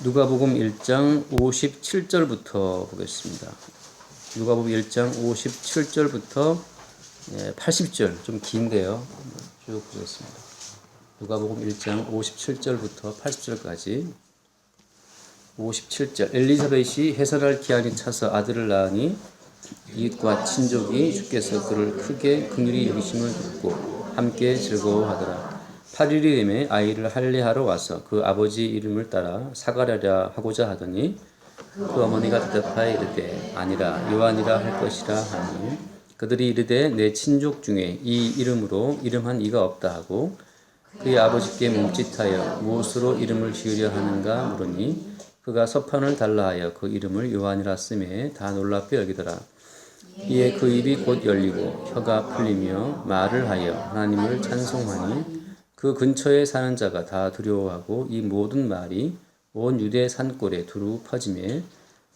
누가복음 1장 57절부터 보겠습니다. 누가복음 1장 57절부터 80절, 좀 긴데요. 쭉 보겠습니다. 누가복음 1장 57절부터 80절까지. 57절. 엘리사벳이 해산할 기한이 차서 아들을 낳으니 이웃과 친족이 주께서 그를 크게 긍휼히 여기심을 듣고 함께 즐거워하더라. 8일이 되매 아이를 할례하러 와서 그 아버지 이름을 따라 사가랴라 하고자 하더니 그 어머니가 대답하여 이르되 아니라 요한이라 할 것이라 하니 그들이 이르되 내 친족 중에 이 이름으로 이름한 이가 없다 하고 그의 아버지께 멈칫하여 무엇으로 이름을 지으려 하는가 물으니 그가 서판을 달라 하여 그 이름을 요한이라 쓰매 다 놀랍게 여기더라. 이에 그 입이 곧 열리고 혀가 풀리며 말을 하여 하나님을 찬송하니 그 근처에 사는 자가 다 두려워하고 이 모든 말이 온 유대 산골에 두루 퍼지매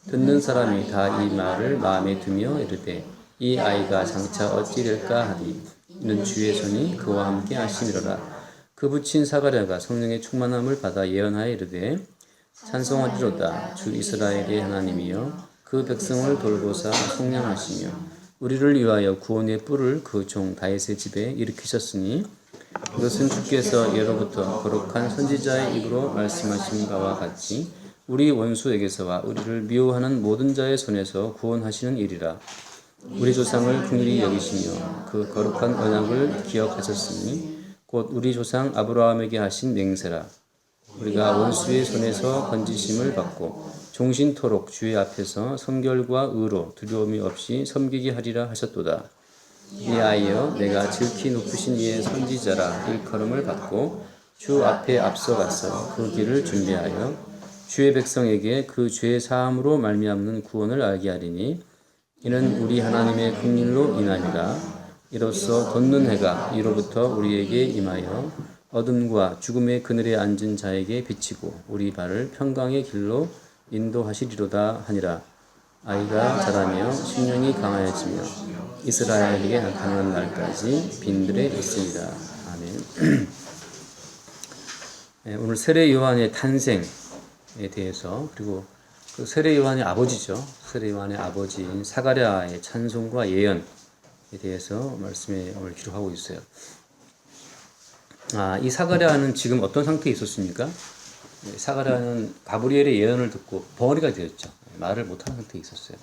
듣는 사람이 다 이 말을 마음에 두며 이르되 이 아이가 장차 어찌 될까 하니 이는 주의 손이 그와 함께 하심이로라. 그 부친 사가랴가 성령의 충만함을 받아 예언하여 이르되 찬송하리로다. 주 이스라엘의 하나님이여 그 백성을 돌보사 속량하시며 우리를 위하여 구원의 뿔을 그 종 다윗의 집에 일으키셨으니 이것은 주께서 예로부터 거룩한 선지자의 입으로 말씀하신 바와 같이 우리 원수에게서와 우리를 미워하는 모든 자의 손에서 구원하시는 일이라. 우리 조상을 긍휼히 여기시며 그 거룩한 언약을 기억하셨으니 곧 우리 조상 아브라함에게 하신 맹세라. 우리가 원수의 손에서 건지심을 받고 종신토록 주의 앞에서 성결과 의로 두려움이 없이 섬기게 하리라 하셨도다. 이하여 내가 지극히 높으신 이의 선지자라 일컬음을 받고 주 앞에 앞서가서 그 길을 준비하여 주의 백성에게 그 죄의 사함으로 말미암는 구원을 알게 하리니 이는 우리 하나님의 긍휼로 인함이라. 이로써 돋는 해가 이로부터 우리에게 임하여 어둠과 죽음의 그늘에 앉은 자에게 비치고 우리 발을 평강의 길로 인도하시리로다 하니라. 아이가 자라며 심령이 강하여지며 이스라엘에게 나타나는 날까지 빈들에 있으리라. 아멘. 네, 오늘 세례 요한의 탄생에 대해서 그리고 그 세례 요한의 아버지죠. 세례 요한의 아버지인 사가랴의 찬송과 예언에 대해서 말씀에 오늘 기록하고 있어요. 이 사가랴는 지금 어떤 상태에 있었습니까? 사가랴는 가브리엘의 예언을 듣고 벙어리가 되었죠. 말을 못하는 상태에 있었어요.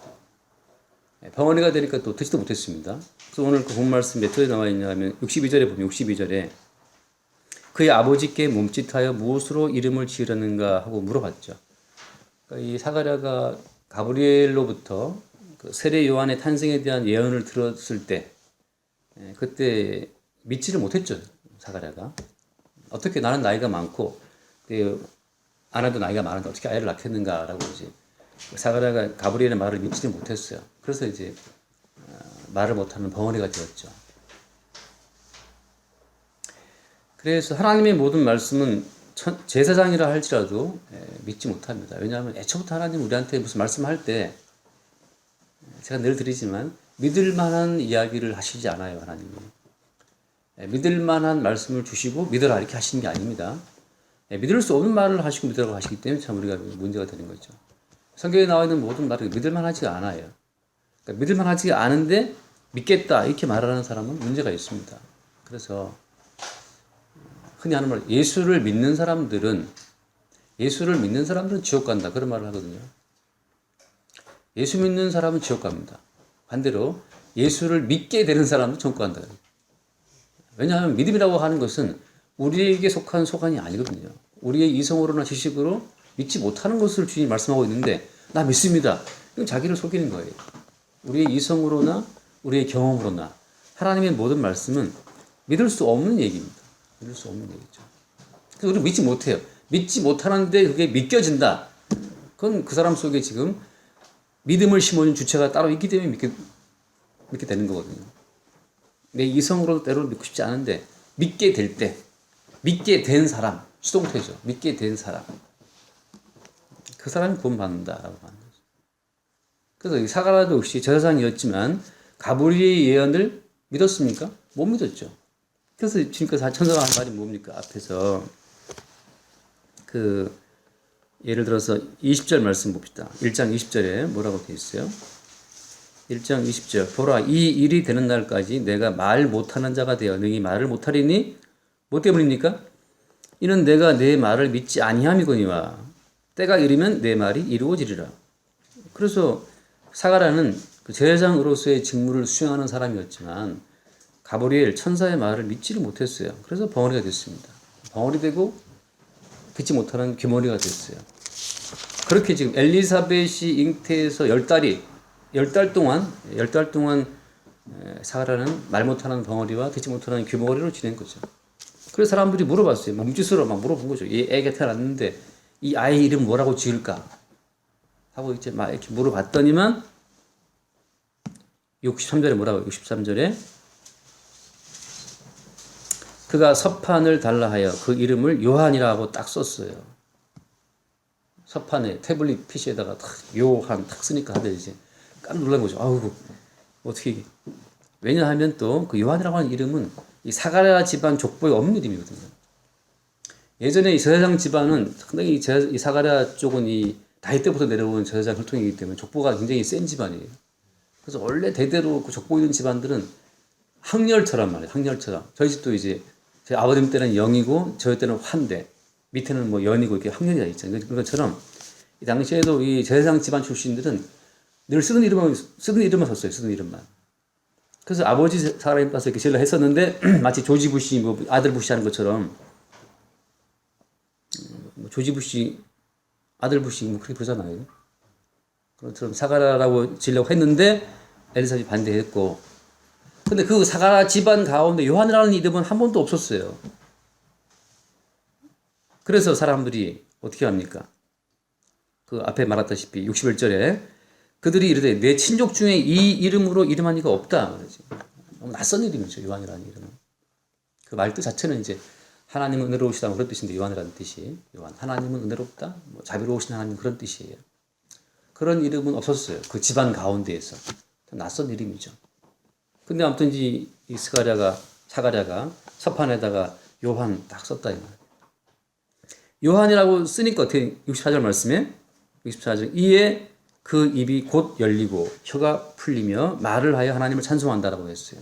벙어리가 되니까 또 듣지도 못했습니다. 그래서 오늘 그 본 말씀 몇 절에 나와 있냐 하면 62절에 보면 62절에 그의 아버지께 몸짓하여 무엇으로 이름을 지으려는가 하고 물어봤죠. 그러니까 이 사가랴가 가브리엘로부터 그 세례 요한의 탄생에 대한 예언을 들었을 때 그때 믿지를 못했죠. 사가랴가 어떻게 나는 나이가 많고 아내도 나이가 많은데 어떻게 아이를 낳겠는가라고 이제 사가랴가 가브리엘의 말을 믿지는 못했어요. 그래서 이제 말을 못하는 벙어리가 되었죠. 그래서 하나님의 모든 말씀은 제사장이라 할지라도 믿지 못합니다. 왜냐하면 애초부터 하나님 우리한테 무슨 말씀할 때 제가 늘 드리지만 믿을 만한 이야기를 하시지 않아요. 하나님이. 믿을 만한 말씀을 주시고 믿으라 이렇게 하시는 게 아닙니다. 믿을 수 없는 말을 하시고 믿으라고 하시기 때문에 참 우리가 문제가 되는 거죠. 성경에 나와 있는 모든 말이 믿을 만하지가 않아요. 그러니까 믿을 만하지가 않은데 믿겠다 이렇게 말하는 사람은 문제가 있습니다. 그래서 흔히 하는 말 예수를 믿는 사람들은 지옥 간다 그런 말을 하거든요. 예수 믿는 사람은 지옥 갑니다. 반대로 예수를 믿게 되는 사람도 천국 간다. 왜냐하면 믿음이라고 하는 것은 우리에게 속한 소관이 아니거든요. 우리의 이성으로나 지식으로 믿지 못하는 것을 주님이 말씀하고 있는데 나 믿습니다. 이건 자기를 속이는 거예요. 우리의 이성으로나 우리의 경험으로나 하나님의 모든 말씀은 믿을 수 없는 얘기입니다. 믿을 수 없는 얘기죠. 그래서 우리는 믿지 못해요. 믿지 못하는데 그게 믿겨진다. 그건 그 사람 속에 지금 믿음을 심어준 주체가 따로 있기 때문에 믿게 되는 거거든요. 내 이성으로도 때로는 믿고 싶지 않은데 믿게 될 때 믿게 된 사람, 수동태죠. 믿게 된 사람. 그 사람이 구원받는다라고 하는 거죠. 그래서 이 사가랴도 역시 제사장이었지만 가브리엘의 예언을 믿었습니까? 못 믿었죠. 그래서 지금까지 천사가 한 말이 뭡니까? 앞에서 예를 들어서 20절 말씀 봅시다. 1장 20절에 뭐라고 되어 있어요? 1장 20절. 보라, 이 일이 되는 날까지 내가 말 못하는 자가 되어 너희 말을 못하리니 뭐 때문입니까? 이는 내가 내 말을 믿지 아니함이거니와 때가 이르면 내 말이 이루어지리라. 그래서 사가랴는 그 제사장으로서의 직무를 수행하는 사람이었지만 가브리엘 천사의 말을 믿지를 못했어요. 그래서 벙어리가 됐습니다. 벙어리 되고 듣지 못하는 귀머리가 됐어요. 그렇게 지금 엘리사벳이 잉태해서 10달 동안 사가랴는 말 못하는 벙어리와 듣지 못하는 귀머리로 지낸 거죠. 그래서 사람들이 물어봤어요. 몸짓으로 막 물어본 거죠. 이 애가 태어났는데 이 아이 이름 뭐라고 지을까? 하고 이제 막 이렇게 물어봤더니만 63절에 뭐라고? 63절에 그가 서판을 달라 하여 그 이름을 요한이라고 딱 썼어요. 서판에 태블릿 PC에다가 탁 요한 탁 쓰니까 하더니 이제 깜짝 놀란 거죠. 아우 어떻게 왜냐하면 또 그 요한이라고 하는 이름은 이 사가랴 집안 족보에 없는 이름이거든요. 예전에 이 제사장 집안은 상당히 이 사가랴 쪽은 이 다윗 때부터 내려온 제사장 혈통이기 때문에 족보가 굉장히 센 집안이에요. 그래서 원래 대대로 그 족보 있는 집안들은 항렬처럼 말이에요. 항렬처럼. 저희 집도 이제 제 아버님 때는 영이고 저희 때는 환대, 밑에는 뭐 연이고 이렇게 항렬이 다 있잖아요. 그런 것처럼 이 당시에도 이 제사장 집안 출신들은 늘 쓰는 이름만 썼어요. 쓰는 이름만. 그래서 아버지 사람이 가서 이렇게 제일을 했었는데 마치 조지 부시 뭐 아들 부시 하는 것처럼 조지 부시 아들 부시 뭐 그렇게 부르잖아요. 그것처럼 사가랴라고 지으려고 했는데 엘리사벳이 반대했고, 근데 그 사가랴 집안 가운데 요한이라는 이름은 한 번도 없었어요. 그래서 사람들이 어떻게 합니까? 그 앞에 말했다시피 61절에 그들이 이르되 내 친족 중에 이 이름으로 이름한 이가 없다. 그러지. 너무 낯선 이름이죠. 요한이라는 이름은. 그 말뜻 자체는 이제 하나님은 은혜로우시다 그런 뜻인데 요한이라는 뜻이 요한 하나님은 은혜롭다, 뭐 자비로우신 하나님 그런 뜻이에요. 그런 이름은 없었어요. 그 집안 가운데에서 낯선 이름이죠. 근데 아무튼 이 사가랴가 서판에다가 요한 딱 썼다 이 말. 요한이라고 쓰니까 어떻게 64절 말씀에 64절 이에 그 입이 곧 열리고 혀가 풀리며 말을 하여 하나님을 찬송한다라고 했어요.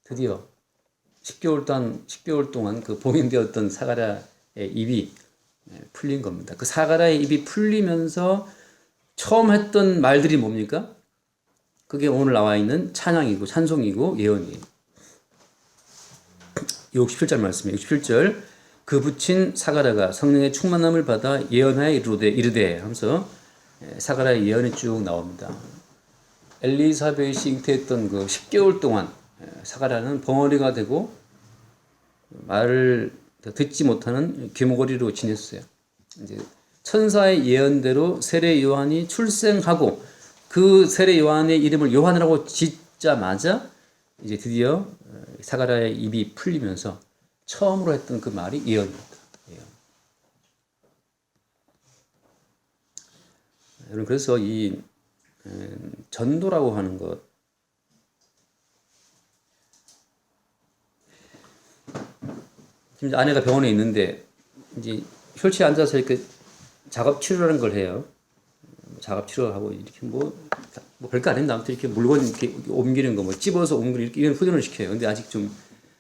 드디어 10개월 동안 그 봉인되었던 사가랴의 입이 풀린 겁니다. 그 사가랴의 입이 풀리면서 처음 했던 말들이 뭡니까? 그게 오늘 나와 있는 찬양이고 찬송이고 예언이에요. 67절 말씀이에요. 67절 그 붙인 사가랴가 성령의 충만함을 받아 예언하여 이르되 하면서 사가랴의 예언이 쭉 나옵니다. 엘리사벳이 잉태했던 그 10개월 동안 사가랴는 벙어리가 되고 말을 듣지 못하는 귀머거리로 지냈어요. 이제 천사의 예언대로 세례 요한이 출생하고 그 세례 요한의 이름을 요한이라고 짓자마자 이제 드디어 사가랴의 입이 풀리면서 처음으로 했던 그 말이 예언입니다. 예언. 여러분 그래서 이 전도라고 하는 것 지금 아내가 병원에 있는데 이제 혈치에 앉아서 이렇게 작업 치료라는 걸 해요. 작업 치료하고 이렇게 뭐 별거 아닌데 아무튼 이렇게 물건 이렇게 옮기는 거 뭐 찝어서 옮기는 이렇게 이런 훈련을 시켜요. 근데 아직 좀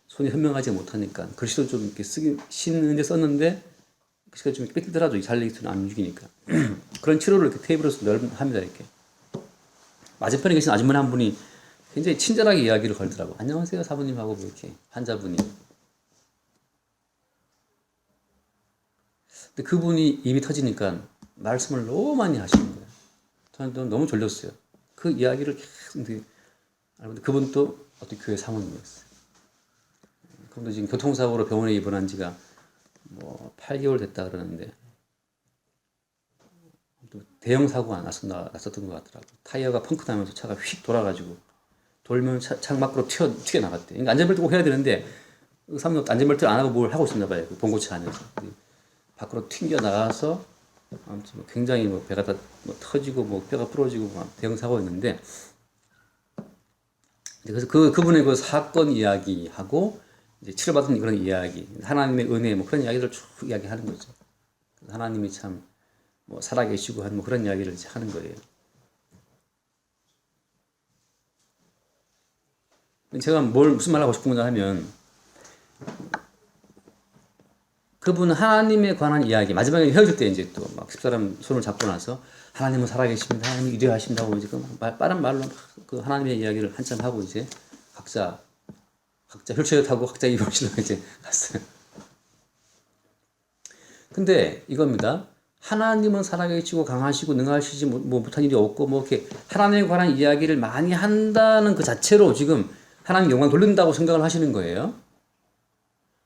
손이 현명하지 못하니까 글씨도 좀 이렇게 쓰는데 썼는데 글씨가 좀 삐뚤더라도 잘 안 움직이니까 그런 치료를 이렇게 테이블에서 합니다. 이렇게 맞은편에 계신 아주머니 한 분이 굉장히 친절하게 이야기를 걸더라고. 안녕하세요 사부님 하고 뭐 이렇게 환자분이. 근데 그분이 입이 터지니까 말씀을 너무 많이 하시는 거예요. 저는 너무 졸렸어요. 그 이야기를 계속 근데 그분도 어떤 교회 사모님이었어요. 그분도 지금 교통사고로 병원에 입원한 지가 뭐 8개월 됐다 그러는데 또 대형 사고가 났었던 것 같더라고. 타이어가 펑크 나면서 차가 휙 돌아가지고 돌면 창 밖으로 튀어나갔대. 그러니까 안전벨트 꼭 해야 되는데 그 사람은 안전벨트를 안 하고 뭘 하고 있었나 봐요. 그 봉고차 안에서. 밖으로 튕겨 나가서 아무튼 뭐 굉장히 뭐 배가 다 뭐 터지고 뭐 뼈가 부러지고 막 대형 사고였는데 그래서 그분의 그 사건 이야기하고 이제 치료받은 그런 이야기, 하나님의 은혜 뭐 그런 이야기를 쭉 이야기하는 거죠. 하나님이 참 뭐 살아계시고 한 뭐 그런 이야기를 하는 거예요. 제가 무슨 말 하고 싶은가 하면 그분은 하나님에 관한 이야기, 마지막에 헤어질 때 이제 또 막 10사람 손을 잡고 나서 하나님은 살아계십니다. 하나님이 이래 하신다고 이제 빠른 말로 그 하나님의 이야기를 한참 하고 이제 각자 휠체어 타고 각자 입으시러 이제 갔어요. 근데 이겁니다. 하나님은 살아계시고 강하시고 능하시지 뭐 못한 일이 없고 뭐 이렇게 하나님에 관한 이야기를 많이 한다는 그 자체로 지금 하나님 영광 돌린다고 생각을 하시는 거예요.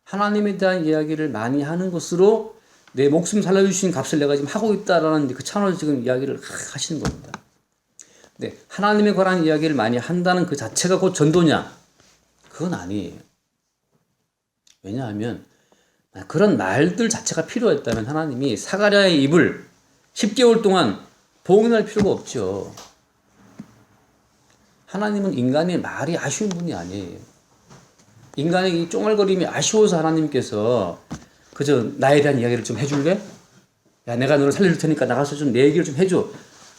하나님에 대한 이야기를 많이 하는 것으로 내 목숨 살려주신 값을 내가 지금 하고 있다라는 그 차원에서 지금 이야기를 하시는 겁니다. 근데 하나님에 관한 이야기를 많이 한다는 그 자체가 곧 전도냐? 그건 아니에요. 왜냐하면 그런 말들 자체가 필요했다면 하나님이 사가랴의 입을 10개월 동안 봉인할 필요가 없죠. 하나님은 인간의 말이 아쉬운 분이 아니에요. 인간의 이 쫑알거림이 아쉬워서 하나님께서 그저 나에 대한 이야기를 좀 해줄래? 야, 내가 너를 살려줄 테니까 나가서 좀 내 얘기를 좀 해줘.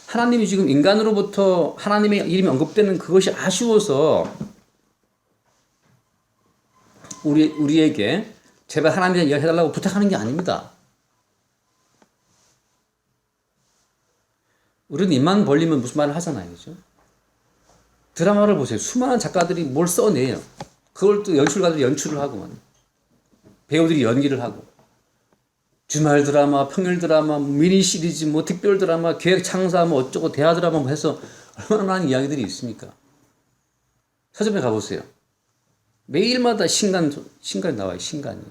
하나님이 지금 인간으로부터 하나님의 이름이 언급되는 그것이 아쉬워서 우리에게 제발 하나님에 대한 이야기 해달라고 부탁하는 게 아닙니다. 우리는 입만 벌리면 무슨 말을 하잖아요. 그죠? 드라마를 보세요. 수많은 작가들이 뭘 써내요. 그걸 또 연출가들이 연출을 하고, 배우들이 연기를 하고, 주말 드라마, 평일 드라마, 미니 시리즈, 뭐 특별 드라마, 계획 창사, 뭐 어쩌고 대화 드라마 뭐 해서 얼마나 많은 이야기들이 있습니까? 서점에 가보세요. 매일마다 신간이 나와요. 신간이.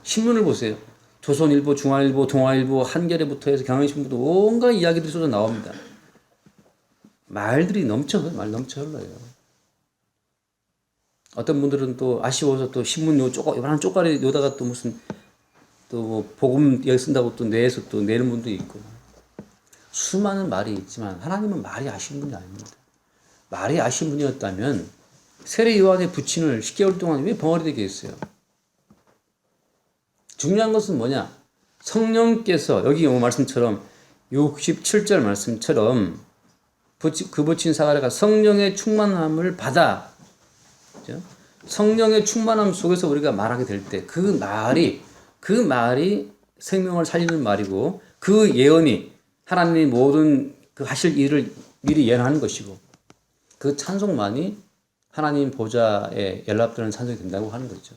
신문을 보세요. 조선일보, 중앙일보, 동아일보, 한겨레부터 해서 경향신문도 온갖 이야기들이 쏟아 나옵니다. 말들이 넘쳐 흘러요. 어떤 분들은 또 아쉬워서 또 신문 요만한 쪽가리 요다가 또 무슨 또 뭐 복음 여기 쓴다고 또 내에서 또 내는 분도 있고. 수많은 말이 있지만 하나님은 말이 아쉬운 분이 아닙니다. 말이 아쉬운 분이었다면 세례 요한의 부친을 10개월 동안 왜 벙어리 되게 했어요? 중요한 것은 뭐냐? 성령께서 여기 말씀처럼 67절 말씀처럼 그 부친 사가랴가 성령의 충만함을 받아, 그렇죠? 성령의 충만함 속에서 우리가 말하게 될 때 그 말이 생명을 살리는 말이고 그 예언이 하나님이 모든 그 하실 일을 미리 예언하는 것이고 그 찬송만이 하나님 보좌에 연락되는 찬송이 된다고 하는 거죠.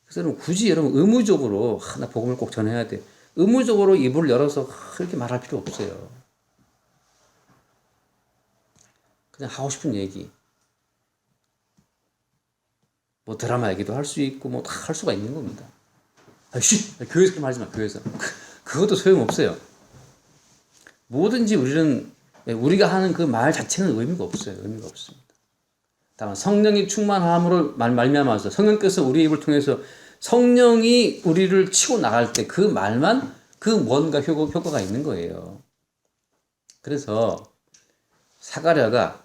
그래서 굳이 여러분 의무적으로 나 복음을 꼭 전해야 돼. 의무적으로 입을 열어서 그렇게 말할 필요 없어요. 그냥 하고 싶은 얘기. 뭐 드라마 얘기도 할 수 있고 뭐 다 할 수가 있는 겁니다. 교회에서 그럼 하지 마. 교회에서. 그것도 소용없어요. 뭐든지 우리가 하는 그 말 자체는 의미가 없어요. 의미가 없습니다. 다만 성령이 충만함으로 말미암아서 성령께서 우리 입을 통해서 성령이 우리를 치고 나갈 때 그 말만 그 뭔가 효과가 있는 거예요. 그래서 사가랴가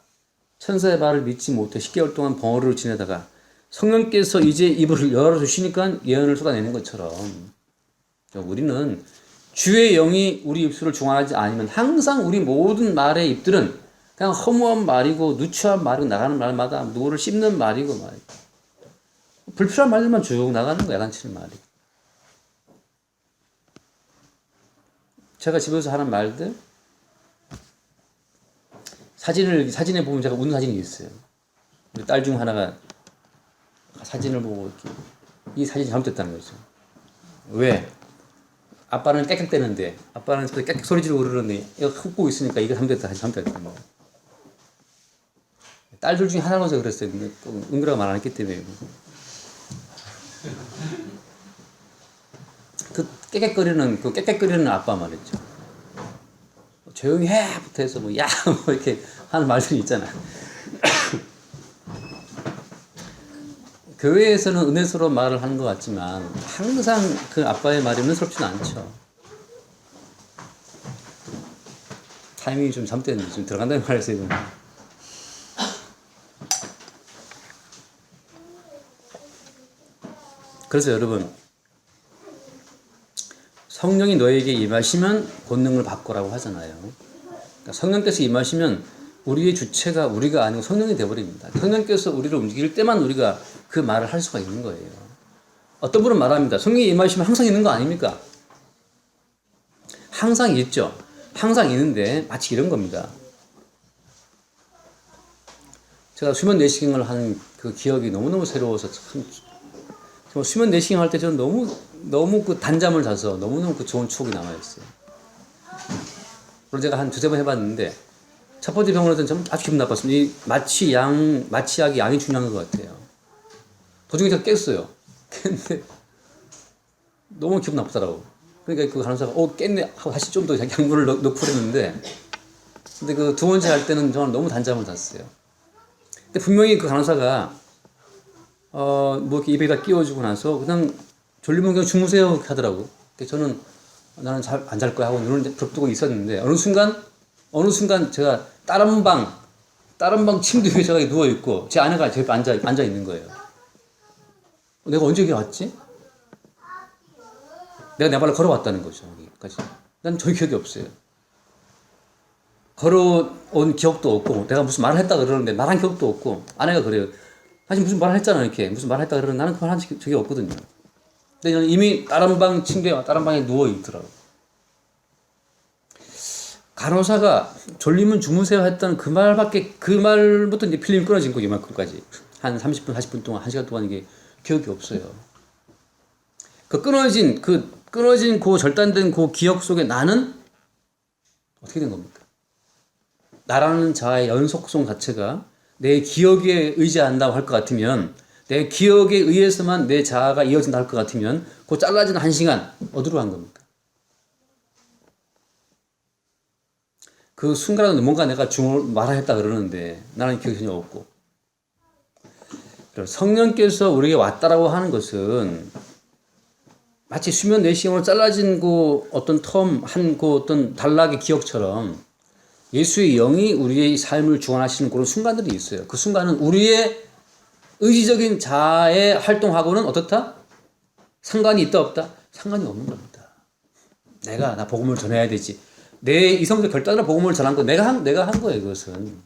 천사의 말을 믿지 못해 10개월 동안 벙어리로 지내다가 성령께서 이제 입을 열어주시니까 예언을 쏟아내는 것처럼 우리는 주의 영이 우리 입술을 중화하지 않으면 항상 우리 모든 말의 입들은 그냥 허무한 말이고 누추한 말이고 나가는 말마다 누구를 씹는 말이고 불필요한 말들만 쭉 나가는 거야. 야단치는 말이. 제가 집에서 하는 말들 사진에 보면 제가 웃는 사진이 있어요. 우리 딸 중 하나가 사진을 보고 이렇게 이 사진이 잘못됐다는 거죠. 왜? 아빠는 깍깍대는데 아빠는 깍깍 소리 지르고 그러는데 이거 웃고 있으니까 이거 잘못됐다. 딸들 중에 하나가 그랬어요. 근데 은근하게 말 안 했기 때문에. 그 깨깨거리는 아빠 말이죠. 조용히 해부터 해서 뭐 이렇게 하는 말들이 있잖아요. 교회에서는 은혜스러운 말을 하는 것 같지만 항상 그 아빠의 말이 은혜스럽지는 않죠. 타이밍이 좀 잘못됐는데 좀 들어간다는 말에서 이건. 그래서 여러분 성령이 너에게 임하시면 본능을 바꾸라고 하잖아요. 그러니까 성령께서 임하시면 우리의 주체가 우리가 아니고 성령이 되어버립니다. 성령께서 우리를 움직일 때만 우리가 그 말을 할 수가 있는 거예요. 어떤 분은 말합니다. 성령이 임하시면 항상 있는 거 아닙니까? 항상 있죠. 항상 있는데 마치 이런 겁니다. 제가 수면 내시경을 한 그 기억이 너무너무 새로워서 참 수면 내시경 할 때 저는 너무 그 단잠을 자서 너무너무 그 좋은 추억이 남아있어요. 그걸 제가 한 두세 번 해봤는데 첫 번째 병원에서는 좀 아주 기분 나빴습니다. 이 마취약이 양이 중요한 것 같아요. 도중에 제가 깼어요. 깼는데 너무 기분 나쁘더라고. 그러니까 그 간호사가 깼네 하고 다시 좀 더 약물을 넣고 그랬는데 근데 그 두 번째 할 때는 저는 너무 단잠을 잤어요. 근데 분명히 그 간호사가 뭐 이렇게 입에다 끼워주고 나서 그냥 졸리면 그냥 주무세요 이렇게 하더라고. 그래서 저는 나는 잘 안 잘 거야 하고 눈을 부릅뜨고 있었는데 어느 순간 제가 다른 방 침대 위에 제가 누워 있고 제 아내가 제 옆에 앉아 있는 거예요. 내가 언제 여기 왔지? 내가 내 발로 걸어왔다는 거죠 여기까지. 난 전혀 기억이 없어요. 걸어온 기억도 없고 내가 무슨 말을 했다 그러는데 말한 기억도 없고 아내가 그래요. 사실 무슨 말을 했잖아 이렇게 무슨 말을 했다 그러는데 나는 그 말 한 적이 없거든요. 근데 저는 이미 다른 방 침대와 다른 방에 누워 있더라고. 간호사가 졸리면 주무세요 했던 그 말부터 이제 필름이 끊어진 거 이만큼까지 한 30분 40분 동안 1시간 동안 이게 기억이 없어요. 그 끊어진 그 절단된 그 기억 속에 나는 어떻게 된 겁니까? 나라는 자아의 연속성 자체가 내 기억에 의지한다고 할 것 같으면 내 기억에 의해서만 내 자아가 이어진다 할 것 같으면 그 잘라진 1시간 어디로 간 겁니까? 그 순간에 뭔가 내가 말하겠다 그러는데 나는 기억이 전혀 없고 성령께서 우리에게 왔다라고 하는 것은 마치 수면 내시경으로 잘라진 그 어떤 그 어떤 단락의 기억처럼 예수의 영이 우리의 삶을 주관하시는 그런 순간들이 있어요. 그 순간은 우리의 의지적인 자아의 활동하고는 어떻다? 상관이 있다 없다? 상관이 없는 겁니다. 나 복음을 전해야 되지. 내 이성적 결단으로 복음을 전한 거 내가 한 거예요. 그것은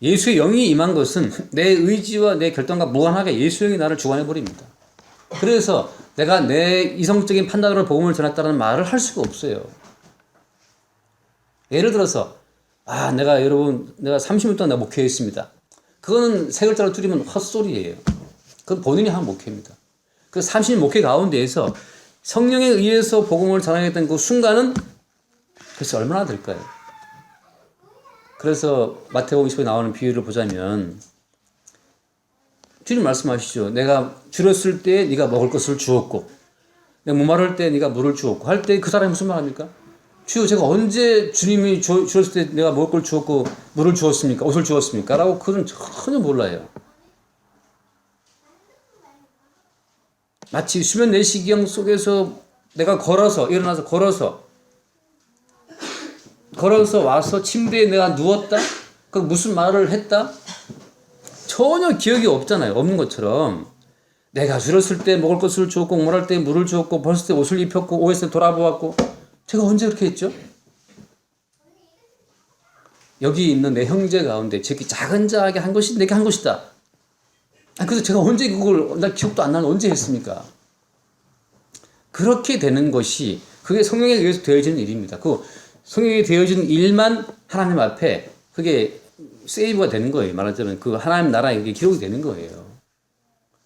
예수의 영이 임한 것은 내 의지와 내 결단과 무관하게 예수의 영이 나를 주관해 버립니다. 그래서 내가 내 이성적인 판단으로 복음을 전했다는 말을 할 수가 없어요. 예를 들어서 내가 30년 동안 내가 목회했습니다. 그거는 세 글자로 줄이면 헛소리예요. 그건 본인이 한 목회입니다. 그 30년 목회 가운데에서 성령에 의해서 복음을 전하겠다는 그 순간은 글쎄 얼마나 될까요? 그래서 마태복음 20에 나오는 비유를 보자면 주님 말씀하시죠. 내가 줄였을 때 네가 먹을 것을 주었고 내가 목마를 때 네가 물을 주었고 할 때 그 사람이 무슨 말합니까? 주여 제가 언제 주님이 주었을 때 내가 먹을 걸 주었고 물을 주었습니까? 옷을 주었습니까? 라고 그는 전혀 몰라요. 마치 수면 내시경 속에서 내가 일어나서 걸어서 와서 침대에 내가 누웠다? 그 무슨 말을 했다? 전혀 기억이 없잖아요. 없는 것처럼 내가 줄었을 때 먹을 것을 주었고 목마를 때 물을 주었고 벗을 때 옷을 입혔고 오했을 때 돌아보았고 제가 언제 그렇게 했죠? 여기 있는 내 형제 가운데 제게 작은 자에게 한 것이 내게 한 것이다. 그래서 제가 언제 나 기억도 안 나는 언제 했습니까? 그렇게 되는 것이 그게 성령에 의해서 되어지는 일입니다. 그 성령에 되어지는 일만 하나님 앞에 그게 세이브가 되는 거예요. 말하자면 그 하나님 나라에 이게 기록이 되는 거예요.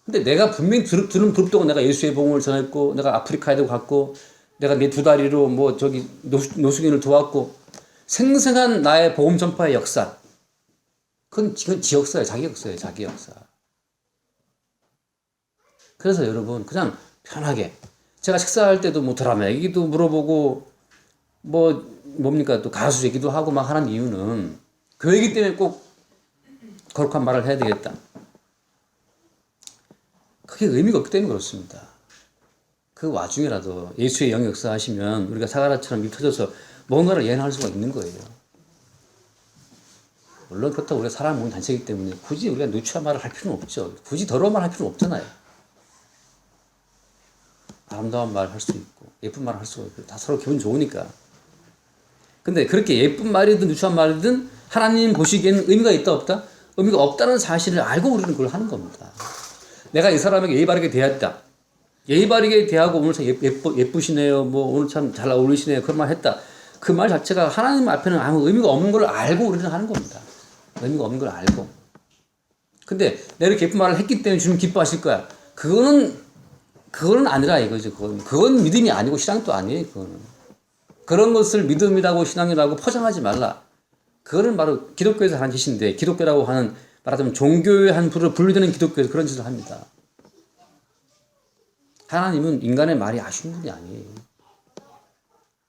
근데 내가 분명히 들은 부릅도고 내가 예수의 복음을 전했고 내가 아프리카에도 갔고 내가 내 두 다리로 노숙인을 도왔고 생생한 나의 복음 전파의 역사. 그건 지역사예요. 자기 역사. 그래서 여러분 그냥 편하게 제가 식사할 때도 뭐 드라마 얘기도 물어보고 뭡니까 또 가수 얘기도 하고 막 하는 이유는 교회이기 때문에 꼭 거룩한 말을 해야 되겠다. 그게 의미가 없기 때문에 그렇습니다. 그 와중에라도 예수의 영이 역사하시면 우리가 사가라처럼 입 터져서 뭔가를 예언할 수가 있는 거예요. 물론 그렇다고 우리가 사람 모은 단체이기 때문에 굳이 우리가 누추한 말을 할 필요는 없죠. 굳이 더러운 말 할 필요는 없잖아요. 아름다운 말 할 수 있고 예쁜 말 할 수가 있고 다 서로 기분 좋으니까. 근데 그렇게 예쁜 말이든 유치한 말이든 하나님 보시기에는 의미가 있다 없다? 의미가 없다는 사실을 알고 우리는 그걸 하는 겁니다. 내가 이 사람에게 예의 바르게 대했다. 예의 바르게 대하고 오늘 참 예쁘시네요. 뭐 오늘 참 잘 어울리시네요. 그런 말 했다. 그 말 자체가 하나님 앞에는 아무 의미가 없는 걸 알고 우리는 하는 겁니다. 의미가 없는 걸 알고. 근데 내가 이렇게 예쁜 말을 했기 때문에 주님 기뻐하실 거야. 그거는 아니라 이거죠. 그건 믿음이 아니고 신앙도 아니에요. 그거는. 그런 것을 믿음이라고 신앙이라고 포장하지 말라. 그거는 바로 기독교에서 하는 짓인데, 기독교라고 하는 말하자면 종교의 한 부를 분류되는 기독교에서 그런 짓을 합니다. 하나님은 인간의 말이 아쉬운 분이 아니에요.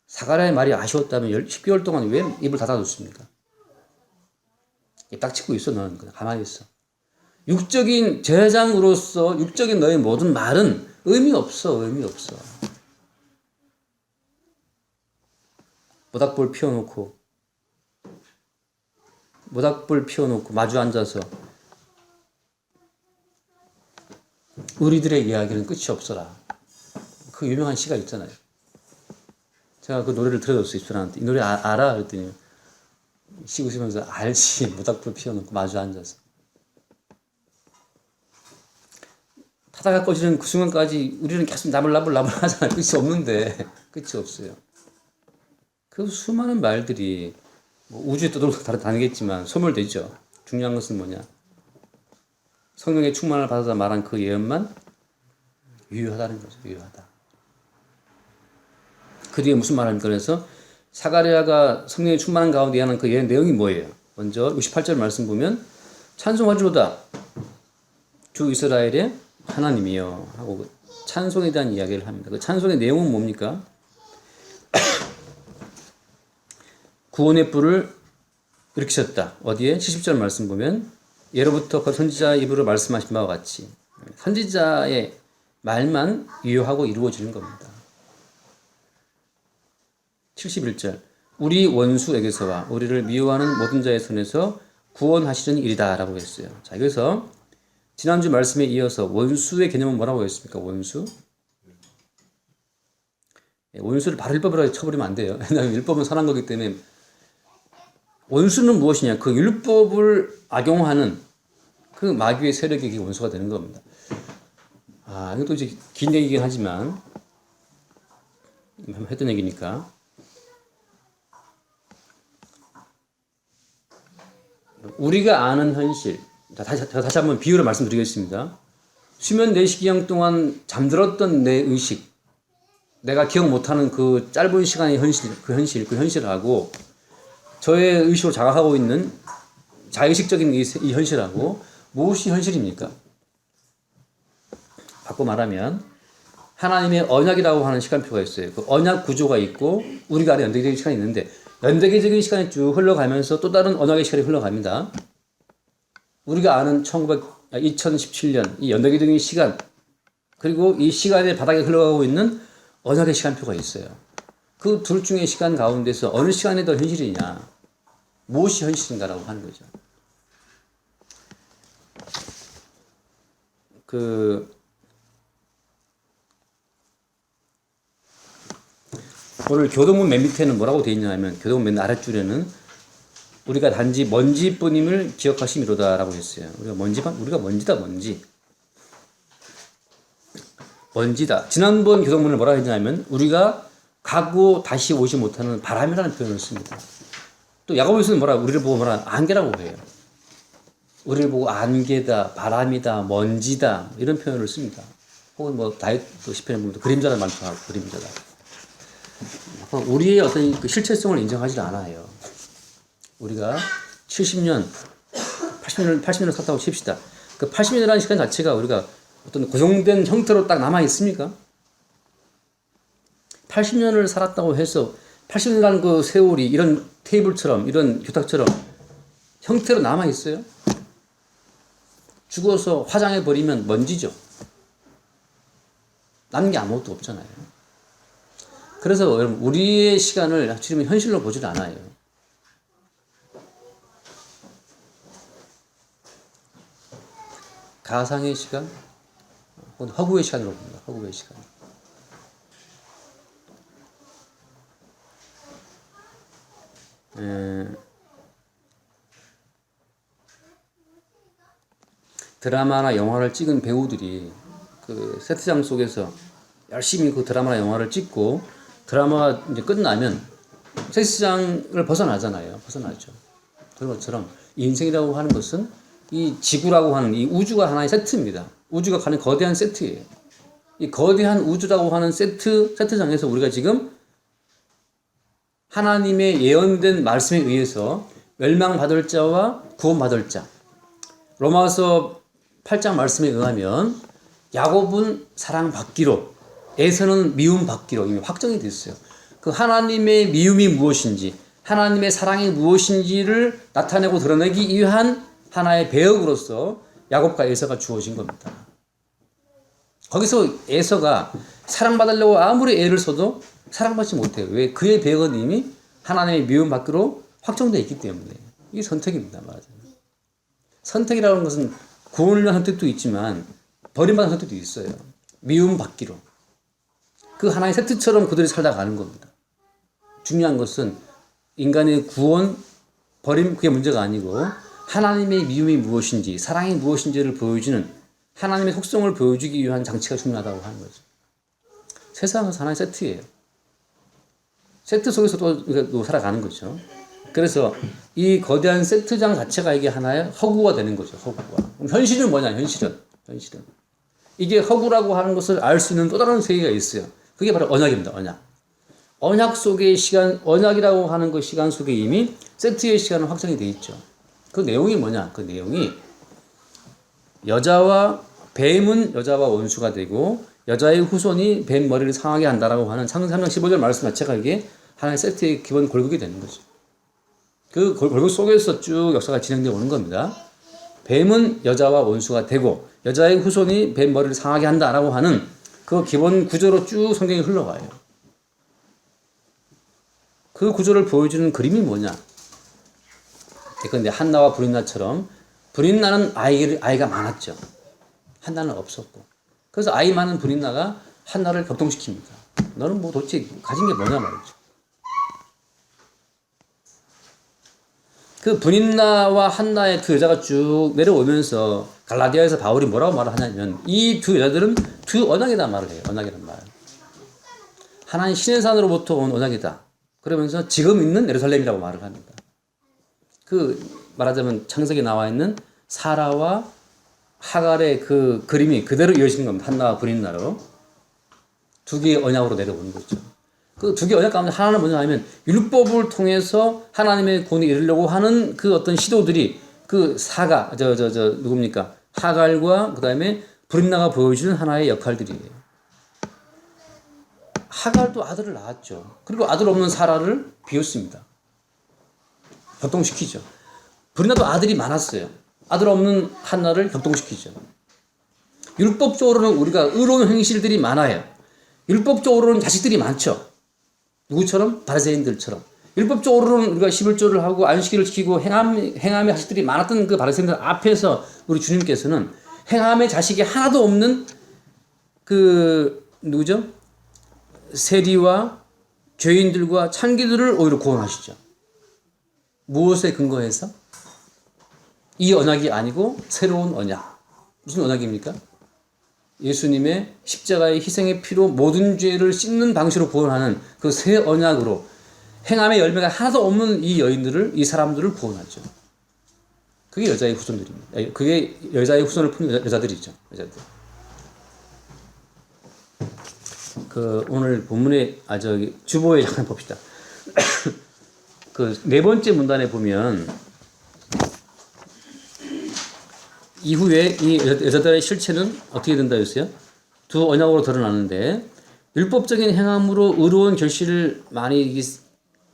사가랴의 말이 아쉬웠다면 10개월 동안 왜 입을 닫아뒀습니까? 입 딱 치고 있어. 너는 그냥 가만히 있어. 육적인 제사장으로서 육적인 너의 모든 말은 의미 없어. 모닥불 피워놓고 마주 앉아서 우리들의 이야기는 끝이 없어라. 그 유명한 시가 있잖아요. 제가 그 노래를 들려줬어요. 입술한테. 이 노래 알아? 그랬더니 시 웃으면서 알지. 모닥불 피워놓고 마주 앉아서. 타다가 꺼지는 그 순간까지 우리는 계속 나불나불 하잖아요. 끝이 없는데 끝이 없어요. 그 수많은 말들이 뭐 우주에 떠돌고 다니겠지만 소멸되죠. 중요한 것은 뭐냐? 성령의 충만을 받아서 말한 그 예언만 유효하다는 거죠. 유효하다. 그 뒤에 무슨 말을 합니까? 그래서 사가랴가 성령의 충만한 가운데 하는 그 예언 내용이 뭐예요? 먼저 68절 말씀 보면 찬송하리로다 주 이스라엘의 하나님이여 하고 찬송에 대한 이야기를 합니다. 그 찬송의 내용은 뭡니까? 구원의 뿔을 일으키셨다. 어디에? 70절 말씀 보면 예로부터 그 선지자의 입으로 말씀하신 바와 같이 선지자의 말만 유효하고 이루어지는 겁니다. 71절 우리 원수에게서와 우리를 미워하는 모든 자의 손에서 구원하시는 일이다 라고 했어요. 자, 여기서 지난주 말씀에 이어서 원수의 개념은 뭐라고 했습니까? 원수? 원수를 바로 율법으로 쳐버리면 안 돼요. 왜냐하면 율법은 선한 거기 때문에. 원수는 무엇이냐? 그 율법을 악용하는 그 마귀의 세력이 원수가 되는 겁니다. 이것도 이제 긴 얘기긴 하지만 한번 했던 얘기니까. 우리가 아는 현실, 다시 한번 비유로 말씀드리겠습니다. 수면 4시간 동안 잠들었던 내 의식, 내가 기억 못하는 그 짧은 시간의 그 현실하고 저의 의식으로 자각하고 있는 자의식적인 이 현실하고 무엇이 현실입니까? 바꿔 말하면 하나님의 언약이라고 하는 시간표가 있어요. 그 언약 구조가 있고 우리가 아는 연대기적인 시간이 있는데 연대기적인 시간이 쭉 흘러가면서 또 다른 언약의 시간이 흘러갑니다. 우리가 아는 2017년 이 연대기적인 시간 그리고 이 시간의 바닥에 흘러가고 있는 언약의 시간표가 있어요. 그 둘 중의 시간 가운데서 어느 시간이 더 현실이냐, 무엇이 현실인가라고 하는 거죠. 오늘 교동문 맨 밑에는 뭐라고 되어 있냐면 교동문 맨 아랫줄에는 우리가 단지 먼지뿐임을 기억하심이로다라고 했어요. 우리가 먼지다. 지난번 교동문을 뭐라고 했냐면 우리가 가고 다시 오지 못하는 바람이라는 표현을 씁니다. 또 야고보서는 우리를 보고 안개라고 해요. 우리를 보고 안개다, 바람이다, 먼지다 이런 표현을 씁니다. 혹은 다윗도 시편에 보면 그림자라는 말도 하고 그림자다. 우리의 어떤 그 실체성을 인정하지 않아요. 우리가 70년, 80년을 살았다고 칩시다. 그 80년이라는 시간 자체가 우리가 어떤 고정된 형태로 딱 남아 있습니까? 80년을 살았다고 해서 80년이라는 그 세월이 이런 테이블처럼 이런 교탁처럼 형태로 남아 있어요? 죽어서 화장해 버리면 먼지죠. 남는 게 아무것도 없잖아요. 그래서 여러분 우리의 시간을 주님은 현실로 보질 않아요. 가상의 시간, 혹은 허구의 시간으로 봅니다. 허구의 시간. 드라마나 영화를 찍은 배우들이 그 세트장 속에서 열심히 그 드라마나 영화를 찍고 드라마가 이제 끝나면 세트장을 벗어나잖아요. 벗어나죠. 그런 것처럼 인생이라고 하는 것은 이 지구라고 하는 이 우주가 하나의 세트입니다. 우주가 가는 거대한 세트예요. 이 거대한 우주라고 하는 세트장에서 우리가 지금 하나님의 예언된 말씀에 의해서 멸망받을 자와 구원받을 자. 로마서 8장 말씀에 의하면 야곱은 사랑받기로, 에서는 미움받기로 이미 확정이 됐어요. 그 하나님의 미움이 무엇인지, 하나님의 사랑이 무엇인지를 나타내고 드러내기 위한 하나의 배역으로서 야곱과 에서가 주어진 겁니다. 거기서 에서가 사랑받으려고 아무리 애를 써도 사랑받지 못해요. 왜? 그의 배역은 이미 하나님의 미움받기로 확정되어 있기 때문에. 이게 선택입니다. 맞아요. 선택이라는 것은 구원을 위한 선택도 있지만 버림받은 선택도 있어요. 미움받기로. 그 하나의 세트처럼 그들이 살다 가는 겁니다. 중요한 것은 인간의 구원, 버림 그게 문제가 아니고 하나님의 미움이 무엇인지 사랑이 무엇인지를 보여주는 하나님의 속성을 보여주기 위한 장치가 중요하다고 하는 거죠. 세상은 하나의 세트예요. 세트 속에서 또 살아가는 거죠. 그래서 이 거대한 세트장 자체가 이게 하나의 허구가 되는 거죠. 허구가. 그럼 현실은 뭐냐? 현실은. 이게 허구라고 하는 것을 알 수 있는 또 다른 세계가 있어요. 그게 바로 언약입니다. 언약. 언약 속의 시간, 언약이라고 하는 그 시간 속에 이미 세트의 시간은 확정이 되어 있죠. 그 내용이 뭐냐? 그 내용이 뱀은 여자와 원수가 되고 여자의 후손이 뱀 머리를 상하게 한다라고 하는 창세기 3장 15절 말씀 자체가 이게 하나의 세트의 기본 골격이 되는 거죠. 그 골격 속에서 쭉 역사가 진행되어 오는 겁니다. 뱀은 여자와 원수가 되고 여자의 후손이 뱀 머리를 상하게 한다라고 하는 그 기본 구조로 쭉 성경이 흘러가요. 그 구조를 보여주는 그림이 뭐냐? 그런데 한나와 브린나처럼 브린나는 아이가 많았죠. 한나는 없었고. 그래서 아이 많은 브린나가 한나를 격동시킵니다. 너는 뭐 도대체 가진 게 뭐냐 말이죠. 그 브린나와 한나의 두 여자가 쭉 내려오면서 갈라디아에서 바울이 뭐라고 말을 하냐면 이 두 여자들은 두 언약이다 말을 해요. 언약이란 말. 하나님 신의 산으로부터 온 언약이다. 그러면서 지금 있는 예루살렘이라고 말을 합니다. 그 말하자면 창세기에 나와 있는 사라와 하갈의 그 그림이 그대로 이어지는 겁니다. 한나와 브린나로. 두 개의 언약으로 내려오는 거죠. 그 두 개의 언약 가운데 하나는 뭐냐 하면 율법을 통해서 하나님의 구원에 이르려고 하는 그 어떤 시도들이 그 누굽니까? 하갈과 그 다음에 브린나가 보여주는 하나의 역할들이에요. 하갈도 아들을 낳았죠. 그리고 아들 없는 사라를 비웠습니다. 격동시키죠. 브린나도 아들이 많았어요. 아들 없는 한나를 격동시키죠. 율법적으로는 우리가 의로운 행실들이 많아요. 율법적으로는 자식들이 많죠. 누구처럼? 바리새인들처럼. 율법적으로는 우리가 11조를 하고 안식일을 지키고 행함의 자식들이 많았던 그 바리새인들 앞에서 우리 주님께서는 행함의 자식이 하나도 없는 그 누구죠? 세리와 죄인들과 창기들을 오히려 구원하시죠. 무엇에 근거해서? 이 언약이 아니고 새로운 언약. 무슨 언약입니까? 예수님의 십자가의 희생의 피로 모든 죄를 씻는 방식으로 구원하는 그 새 언약으로 행함의 열매가 하나도 없는 이 사람들을 구원하죠. 그게 여자의 후손들입니다. 그게 여자의 후손을 푼 여자들이죠. 여자들. 오늘 본문에 주보에 잠깐 봅시다. 그 네 번째 문단에 보면 이후에 이 여자들의 실체는 어떻게 된다 했어요? 두 언약으로 드러나는데 율법적인 행함으로 의로운 결실을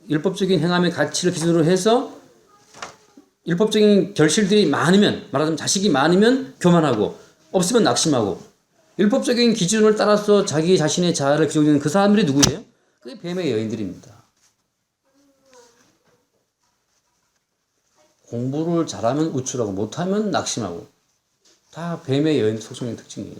율법적인 행함의 가치를 기준으로 해서 율법적인 결실들이 많으면 말하자면 자식이 많으면 교만하고 없으면 낙심하고 율법적인 기준을 따라서 자기 자신의 자아를 규정하는 그 사람들이 누구예요? 그게 뱀의 여인들입니다. 공부를 잘하면 우쭐하고 못하면 낙심하고 다 뱀의 여인 속성의 특징이에요.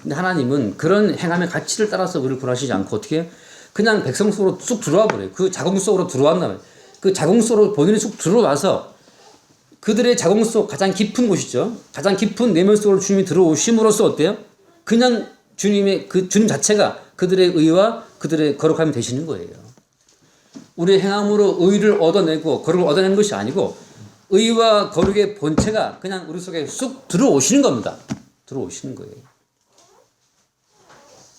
근데 하나님은 그런 행함의 가치를 따라서 우리를 구원하시지 않고 어떻게 그냥 백성 속으로 쑥 들어와 버려요. 그 자궁 속으로 들어왔나 그 자궁 속으로 본인이 쑥 들어와서 그들의 자궁 속 가장 깊은 곳이죠. 가장 깊은 내면 속으로 주님이 들어오심으로써 어때요? 그냥 주님의 그 주님 자체가 그들의 의와 그들의 거룩함이 되시는 거예요. 우리의 행함으로 의를 얻어내고 거룩을 얻어내는 것이 아니고 의와 거룩의 본체가 그냥 우리 속에 쑥 들어오시는 겁니다. 들어오시는 거예요.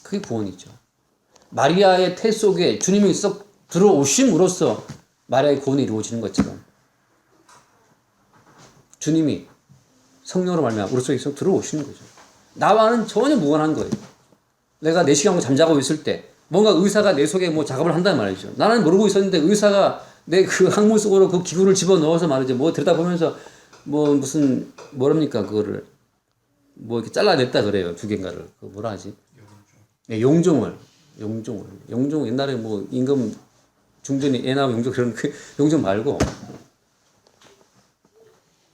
그게 구원이죠. 마리아의 태 속에 주님이 쏙 들어오심으로써 마리아의 구원이 이루어지는 것처럼 주님이 성령으로 말미암아 우리 속에 쏙 들어오시는 거죠. 나와는 전혀 무관한 거예요. 내가 4시간 잠자고 있을 때 뭔가 의사가 내 속에 뭐 작업을 한단 말이죠. 나는 모르고 있었는데 의사가 내 그 항문 속으로 그 기구를 집어넣어서 말이죠. 뭐 들여다보면서 뭐 무슨 뭐랍니까 그거를 뭐 이렇게 잘라냈다 그래요. 두 개인가를. 그 뭐라 하지? 네, 용종 옛날에 뭐 임금 중전이 애 낳으면 용종 그런 그 용종 말고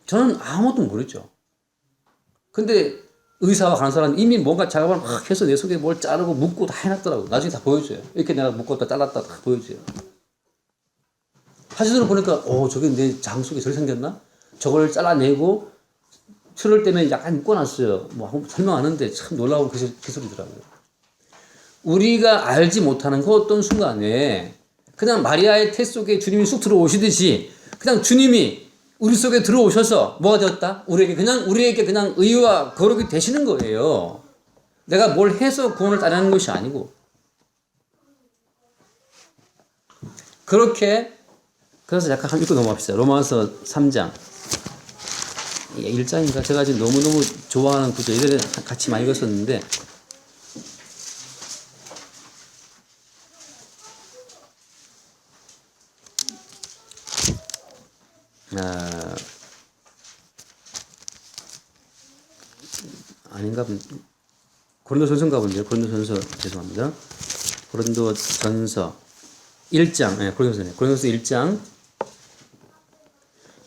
저는 아무것도 모르죠. 근데 의사와 간호사는 이미 뭔가 작업을 막 해서 내 속에 뭘 자르고 묶고 다 해놨더라고. 나중에 다 보여줘요. 이렇게 내가 묶었다 잘랐다 다 보여줘요. 사진으로 보니까 저게 내 장 속에 저리 생겼나? 저걸 잘라내고 출혈 때문에 약간 묶어놨어요. 뭐 한번 설명하는데 참 놀라운 기술이더라고요. 우리가 알지 못하는 그 어떤 순간에 그냥 마리아의 태 속에 주님이 쑥 들어오시듯이 그냥 주님이 우리 속에 들어오셔서 뭐가 되었다? 우리에게 그냥 의와 거룩이 되시는 거예요. 내가 뭘 해서 구원을 따르는 것이 아니고. 그렇게 그래서 약간 한 읽고 넘어갑시다. 로마서 3장 1장인가 제가 지금 너무너무 좋아하는 구절 이전에 같이 많이 읽었었는데 아닌가 고린도전서인가 본데요. 고린도전서 죄송합니다. 고린도전서 1장 고린도전서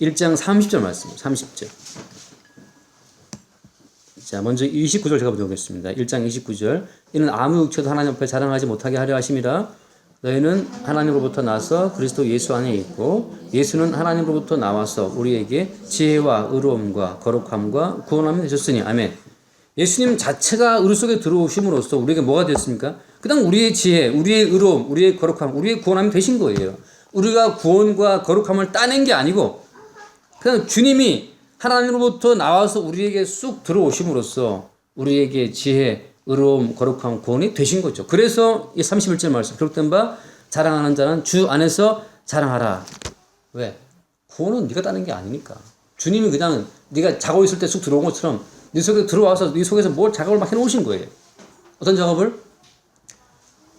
1장 30절 말씀 30절. 자, 먼저 29절 제가 보겠습니다. 1장 29절. 이는 아무 육체도 하나님 앞에 자랑하지 못하게 하려 하심이라. 너희는 하나님으로부터 나서 그리스도 예수 안에 있고 예수는 하나님으로부터 나와서 우리에게 지혜와 의로움과 거룩함과 구원함이 되셨으니 아멘. 예수님 자체가 우리 속에 들어오심으로써 우리에게 뭐가 됐습니까? 그냥 우리의 지혜, 우리의 의로움, 우리의 거룩함, 우리의 구원함이 되신 거예요. 우리가 구원과 거룩함을 따낸 게 아니고 그냥 주님이 하나님으로부터 나와서 우리에게 쑥 들어오심으로써 우리에게 지혜, 의로움, 거룩함, 구원이 되신 거죠. 그래서 이 31절 말씀 기록된 바 자랑하는 자는 주 안에서 자랑하라. 왜? 구원은 네가 따는 게 아니니까. 주님이 그냥 네가 자고 있을 때 쑥 들어온 것처럼 네 속에 들어와서 네 속에서 뭘 작업을 막 해놓으신 거예요. 어떤 작업을?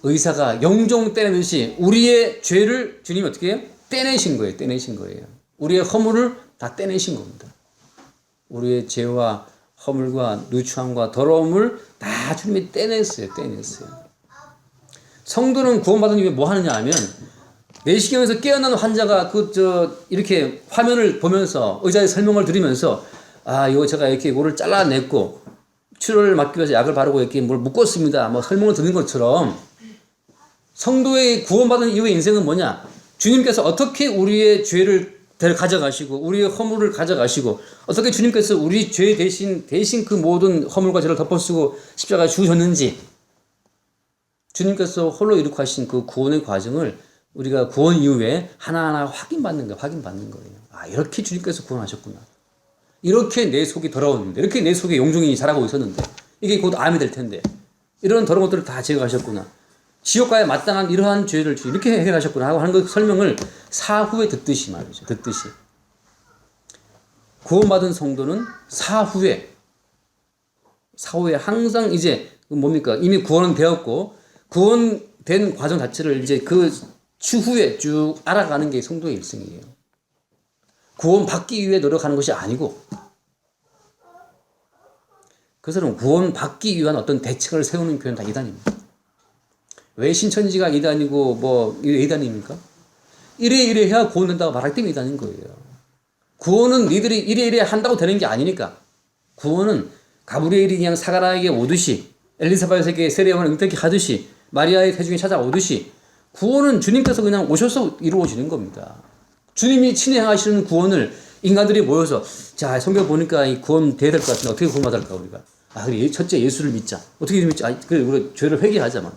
의사가 영종 떼내듯이 우리의 죄를 주님이 어떻게 해요? 떼내신 거예요. 우리의 허물을 다 떼내신 겁니다. 우리의 죄와 허물과 누추함과 더러움을 다 주님이 떼냈어요. 성도는 구원받은 이후에 뭐 하느냐 하면 내시경에서 깨어난 환자가 이렇게 화면을 보면서 의사의 설명을 들으면서 이거 제가 이렇게 이거를 잘라냈고 출혈을 막기 위해서 약을 바르고 이렇게 뭘 묶었습니다. 뭐 설명을 듣는 것처럼 성도의 구원받은 이후의 인생은 뭐냐? 주님께서 어떻게 우리의 죄를 가져가시고 우리의 허물을 가져가시고 어떻게 주님께서 우리 죄 대신 그 모든 허물과 죄를 덮어쓰고 십자가에 죽으셨는지 주님께서 홀로 이룩 하신 그 구원의 과정을 우리가 구원 이후에 하나하나 확인받는 거예요. 이렇게 주님께서 구원하셨구나. 이렇게 내 속이 더러웠는데 이렇게 내 속에 용종이 자라고 있었는데 이게 곧 암이 될 텐데 이런 더러운 것들을 다 제거하셨구나. 지옥가에 마땅한 이러한 죄를 이렇게 해결하셨구나 하고 하는 그 설명을 사후에 듣듯이 말이죠. 구원받은 성도는 사후에 항상 이제 뭡니까? 이미 구원은 되었고 구원된 과정 자체를 이제 그 추후에 쭉 알아가는 게 성도의 일생이에요. 구원받기 위해 노력하는 것이 아니고 그것은 구원받기 위한 어떤 대책을 세우는 교회는 다 이단입니다. 왜 신천지가 이단이고 뭐 이단입니까? 이래 해야 구원된다고 말하기 때문에 이단인 거예요. 구원은 니들이 이래 한다고 되는 게 아니니까. 구원은 가브리엘이 그냥 사가라에게 오듯이 엘리사벳에게 세례요한을 응답케 하듯이 마리아의 태중에 찾아오듯이 구원은 주님께서 그냥 오셔서 이루어지는 겁니다. 주님이 친히 행하시는 구원을 인간들이 모여서 자 성경 보니까 이 구원 돼야 될 것 같은데 어떻게 구원받을까 우리가? 아 그래 첫째 예수를 믿자. 어떻게 믿자? 아, 그래 우리가 죄를 회개하자만.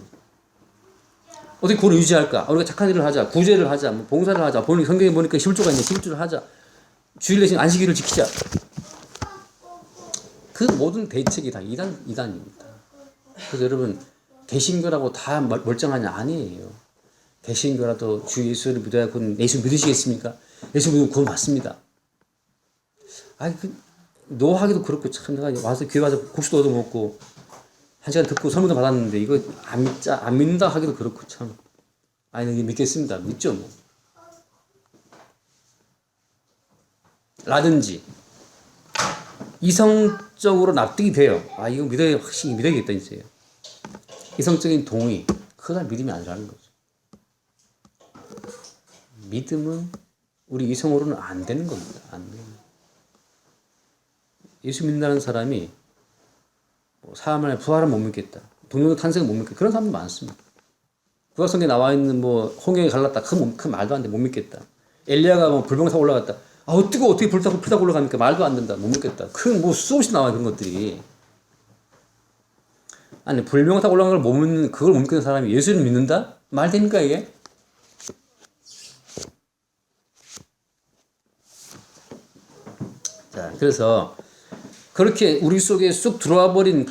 어떻게 구원을 유지할까? 우리가 착한 일을 하자, 구제를 하자, 뭐 봉사를 하자. 보니 성경에 보니까 11조가 있는데 11조를 하자. 주일 내신 안식일을 지키자. 그 모든 대책이 다 이단입니다. 그래서 여러분 개신교라고 다 멀쩡하냐? 아니에요. 개신교라도 주 예수를 믿어야 예수 믿으시겠습니까? 예수 믿으면 구원 받습니다. 아니 노하기도 그렇고 참 내가 와서 교회 와서 국수도 얻어 먹고 한 시간 듣고 설문도 받았는데 이거 안 믿는다 하기도 그렇고 참 아니 믿겠습니다. 믿죠 뭐. 라든지 이성적으로 납득이 돼요. 아 이거 믿어야 확실히 믿어야겠다 이제요. 이성적인 동의 그거 다 믿음이 아니라는 거죠. 믿음은 우리 이성으로는 안 되는 겁니다. 안 돼요. 예수 믿는다는 사람이 뭐 사람 안에 부활은 못 믿겠다. 동료 탄생은 못 믿겠다. 그런 사람도 많습니다. 구약성경에 나와 있는 뭐 홍해에 갈랐다. 그 말도 안 돼. 못 믿겠다. 엘리야가 뭐 불병 타고 올라갔다. 아 뜨거 어떻게 불 타고 올라갑니까? 말도 안 된다. 못 믿겠다. 뭐 수없이 나와요 그런 것들이. 아니 불병 타고 올라간 걸 못 믿는 그걸 못 믿는 사람이 예수를 믿는다? 말 됩니까 이게? 자 그래서 그렇게 우리 속에 쑥 들어와 버린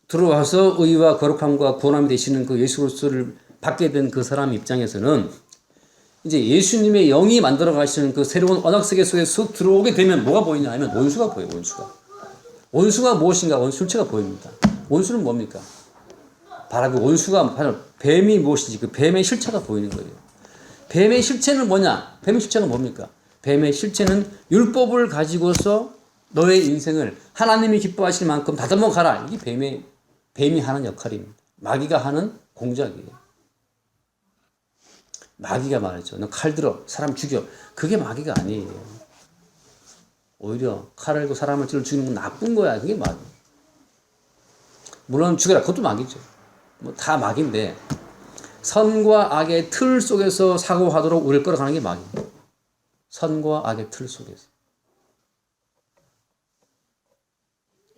들어와서 의와 거룩함과 구원함이 되시는 그 예수 그리스도를 받게 된 그 사람 입장에서는 이제 예수님의 영이 만들어 가시는 그 새로운 언약 세계 속에 쑥 들어오게 되면 뭐가 보이냐 하면 원수가 보여요. 원수가 무엇인가? 원수체가 보입니다. 원수는 뭡니까? 바로 그 원수가 바로 뱀이 무엇인지 그 뱀의 실체가 보이는 거예요. 뱀의 실체는 뭐냐? 뱀의 실체가 뭡니까? 뱀의 실체는 율법을 가지고서 너의 인생을 하나님이 기뻐하실 만큼 다듬어 가라. 이게 뱀이 하는 역할입니다. 마귀가 하는 공작이에요. 마귀가 말이죠. 너 칼 들어. 사람 죽여. 그게 마귀가 아니에요. 오히려 칼을 들고 사람을 죽이는 건 나쁜 거야. 그게 마귀. 물론 죽여라. 그것도 마귀죠. 뭐 다 마귀인데 선과 악의 틀 속에서 사고하도록 우리를 끌어가는 게 마귀입니다. 선과 악의 틀 속에서.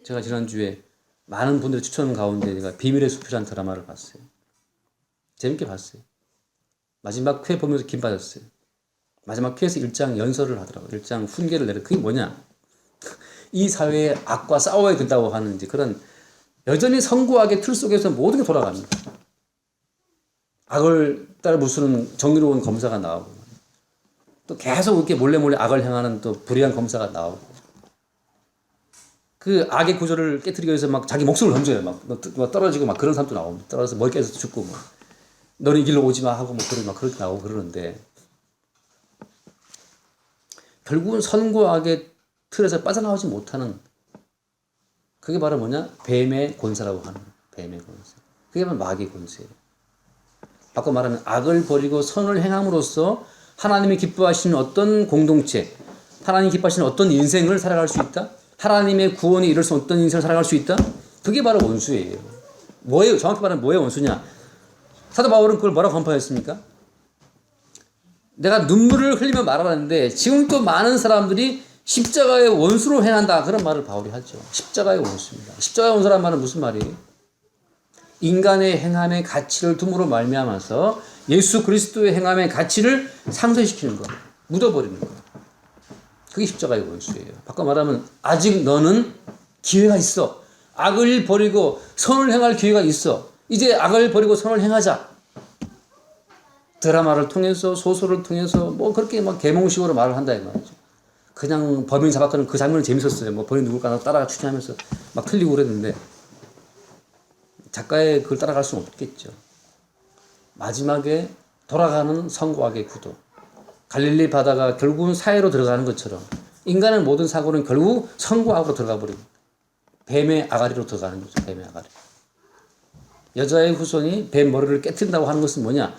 제가 지난주에 많은 분들의 추천 가운데 제가 비밀의 숲이라는 드라마를 봤어요. 재밌게 봤어요. 마지막 회 보면서 김 빠졌어요. 마지막 회에서 1장 연설을 하더라고요. 1장 훈계를 내려. 그게 뭐냐? 이 사회의 악과 싸워야 된다고 하는 이제 그런 여전히 선과 악의 틀 속에서 모든 게 돌아갑니다. 악을 따라 부수는 정의로운 검사가 나오고 또 계속 이렇게 몰래 악을 행하는 또 불의한 검사가 나오고 그 악의 구조를 깨트리기 위해서 막 자기 목숨을 던져요. 막 떨어지고 막 그런 사람도 나옵니다. 떨어져서 머리 깨서 죽고 뭐 너는 이 길로 오지 마 하고 뭐 그렇게 나오고 그러는데 결국은 선과 악의 틀에서 빠져나오지 못하는 그게 바로 뭐냐? 뱀의 권세라고 하는 뱀의 권세. 그게 바로 마귀의 권세예요. 바꿔 말하면 악을 버리고 선을 행함으로써 하나님이 기뻐하시는 어떤 공동체, 하나님이 기뻐하시는 어떤 인생을 살아갈 수 있다? 하나님의 구원이 이룰 수 어떤 인생을 살아갈 수 있다? 그게 바로 원수예요. 뭐예요? 정확히 말하면 뭐예요? 원수냐? 사도 바울은 그걸 뭐라고 간파했습니까? 내가 눈물을 흘리며 말하는데 지금 또 많은 사람들이 십자가의 원수로 행한다. 그런 말을 바울이 하죠. 십자가의 원수입니다. 십자가의 원수란 말은 무슨 말이에요? 인간의 행함의 가치를 둠으로 말미암아서 예수 그리스도의 행함의 가치를 상쇄시키는 것, 묻어버리는 것. 그게 십자가의 원수예요. 바꿔 말하면 아직 너는 기회가 있어. 악을 버리고 선을 행할 기회가 있어. 이제 악을 버리고 선을 행하자. 드라마를 통해서 소설을 통해서 뭐 그렇게 막 계몽식으로 말을 한다 이 말이죠. 그냥 범인 잡았거든 그 장면은 재밌었어요. 뭐 범인 누굴까 따라가 추천하면서 막 틀리고 그랬는데 작가의 그걸 따라갈 수는 없겠죠. 마지막에 돌아가는 선과 악의 구도. 갈릴리 바다가 결국은 사해로 들어가는 것처럼 인간의 모든 사고는 결국 선과 악으로 들어가 버립니다. 뱀의 아가리로 들어가는 거죠. 뱀의 아가리. 여자의 후손이 뱀 머리를 깨트린다고 하는 것은 뭐냐?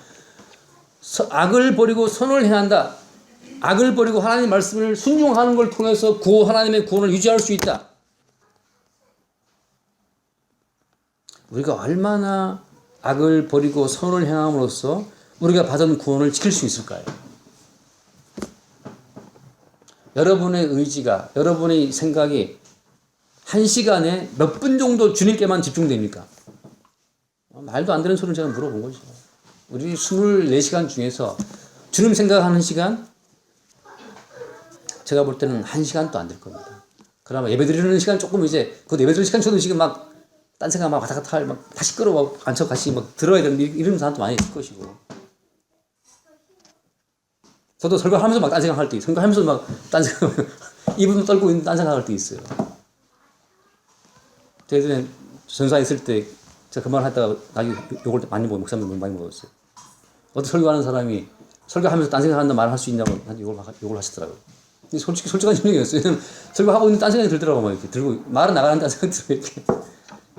악을 버리고 선을 행한다. 악을 버리고 하나님의 말씀을 순종하는 걸 통해서 하나님의 구원을 유지할 수 있다. 우리가 얼마나 악을 버리고 선을 행함으로써 우리가 받은 구원을 지킬 수 있을까요? 여러분의 의지가, 여러분의 생각이 한 시간에 몇 분 정도 주님께만 집중됩니까? 말도 안 되는 소리를 제가 물어본 거죠. 우리 24시간 중에서 주님 생각하는 시간, 제가 볼 때는 1시간도 안 될 겁니다. 그나마 예배 드리는 시간 조금 이제, 그 예배 드리는 시간 저도 지금 막, 딴 생각 막 왔다 갔다 막 다시 끌어와, 앉혀 같이 막 들어야 되는데, 이런 사람도 많이 있을 것이고. 저도 설교하면서 막 딴 생각할 때, 설교하면서 막 딴 생각, 이분 떨고 있는 딴 생각할 때 있어요. 저 예전에 전사에 있을 때, 제가 그 말 하다가 나중에 욕을 많이 먹었어요. 목사님 많이 먹었어요. 어떤 설교하는 사람이 설교하면서 딴 생각한다 말을 할 수 있냐고 욕을 하시더라고요. 근데 솔직한 심정이었어요. 설교하고 있는 딴 생각이 들더라고, 막 이렇게 들고, 말은 나가는 딴 생각이 들고, 이렇게.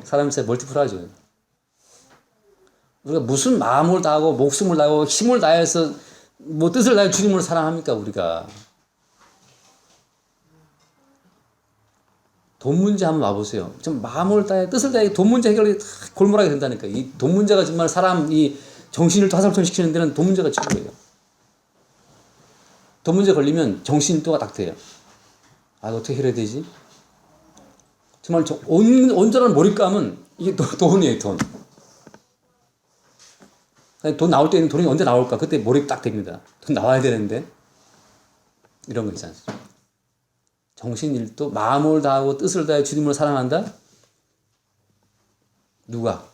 사람이 진짜 멀티플하죠. 우리가 무슨 마음을 다하고, 목숨을 다하고, 힘을 다해서, 뭐 뜻을 다해 주님을 사랑합니까, 우리가. 돈 문제 한번 와보세요. 좀 마음을 다해, 뜻을 다해, 돈 문제 해결이 골몰하게 된다니까. 이 돈 문제가 정말 사람, 이 정신을 또 화살표시키는 데는 돈 문제가 최고예요. 돈 문제 걸리면 정신이 또 딱 돼요. 아, 어떻게 해야 되지? 정말 온전한 몰입감은 이게 돈이에요, 돈. 돈 나올 때는 돈이 언제 나올까? 그때 몰입 딱 됩니다. 돈 나와야 되는데. 이런 거 있지 않습니까? 정신일도 마음을 다하고 뜻을 다해 주님을 사랑한다? 누가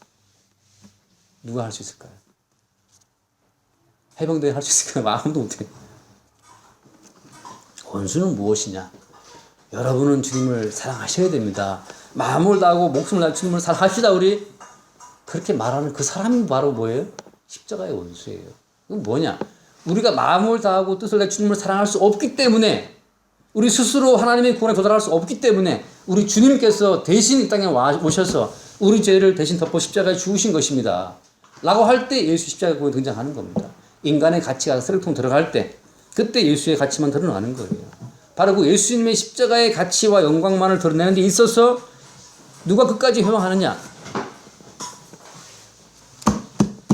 할 수 있을까요? 해병대에 할 수 있을까요? 아무도 못해요. 원수는 무엇이냐? 여러분은 주님을 사랑하셔야 됩니다. 마음을 다하고 목숨을 다해 주님을 사랑합시다, 우리. 그렇게 말하는 그 사람이 바로 뭐예요? 십자가의 원수예요. 그건 뭐냐? 우리가 마음을 다하고 뜻을 다해 주님을 사랑할 수 없기 때문에, 우리 스스로 하나님의 구원에 도달할 수 없기 때문에 우리 주님께서 대신 이 땅에 오셔서 우리 죄를 대신 덮어 십자가에 죽으신 것입니다. 라고 할 때 예수 십자가의 구원이 등장하는 겁니다. 인간의 가치가 쓰레기통 들어갈 때 그때 예수의 가치만 드러나는 거예요. 바로 그 예수님의 십자가의 가치와 영광만을 드러내는 데 있어서 누가 끝까지 회망하느냐?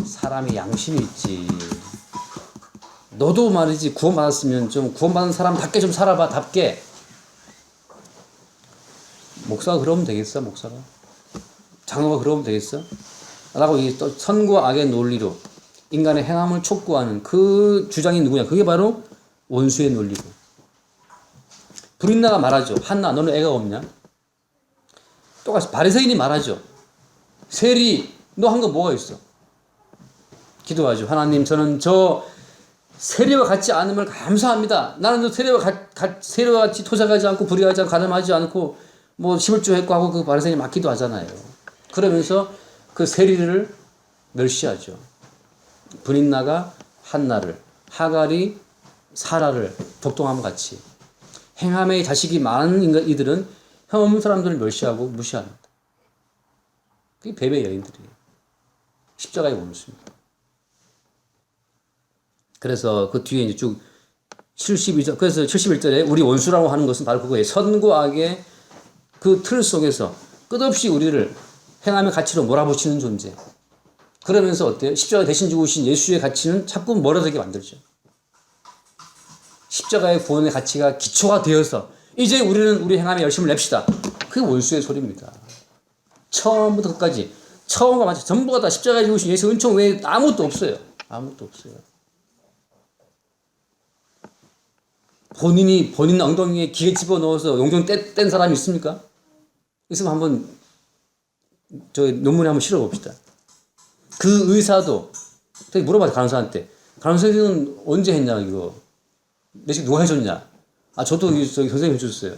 사람이 양심이 있지. 너도 말이지 구원받았으면 좀 구원받은 사람답게 좀 살아봐. 답게. 목사가 그러면 되겠어? 목사가? 장로가 그러면 되겠어? 라고 이 또 선과 악의 논리로 인간의 행함을 촉구하는 그 주장이 누구냐? 그게 바로 원수의 논리고. 브린나가 말하죠. 한나, 너는 애가 없냐? 똑같이 바리새인이 말하죠. 세리, 너 한 거 뭐가 있어? 기도하죠. 하나님, 저는 저 세리와 같지 않음을 감사합니다. 나는 저 세리와 같이 토작하지 않고 불의하지 않고 가늠하지 않고 뭐 11조 했고 하고 그 바리새인이 막 기도하잖아요. 그러면서 그 세리를 멸시하죠. 브린나가 한나를, 하갈이 사라를 독동함 같이 행함의 자식이 많은 이들은 형 없는 사람들을 멸시하고 무시합니다. 그게 뱀의 여인들이에요. 십자가의 원수입니다. 그래서 그 뒤에 이제 쭉 72절, 그래서 71절에 우리 원수라고 하는 것은 바로 그거예요. 선과 악의 그 틀 속에서 끝없이 우리를 행함의 가치로 몰아붙이는 존재. 그러면서 어때요? 십자가 대신 죽으신 예수의 가치는 자꾸 멀어지게 만들죠. 십자가의 구원의 가치가 기초가 되어서 이제 우리는 우리 행함에 열심을 냅시다. 그게 원수의 소리입니다. 처음부터 끝까지 처음과 마지막 전부가 다 십자가에 죽으신 예수 은총 외에 아무것도 없어요. 아무것도 없어요. 본인 엉덩이에 기계 집어넣어서 용종 뗀 사람이 있습니까? 있으면 한번 저 논문에 한번 실어봅시다. 그 의사도 되게 물어봐요. 간호사한테. 간호사는 언제 했냐 이거. 내식 누가 해줬냐. 아 저도 저기 선생님이 해줬어요.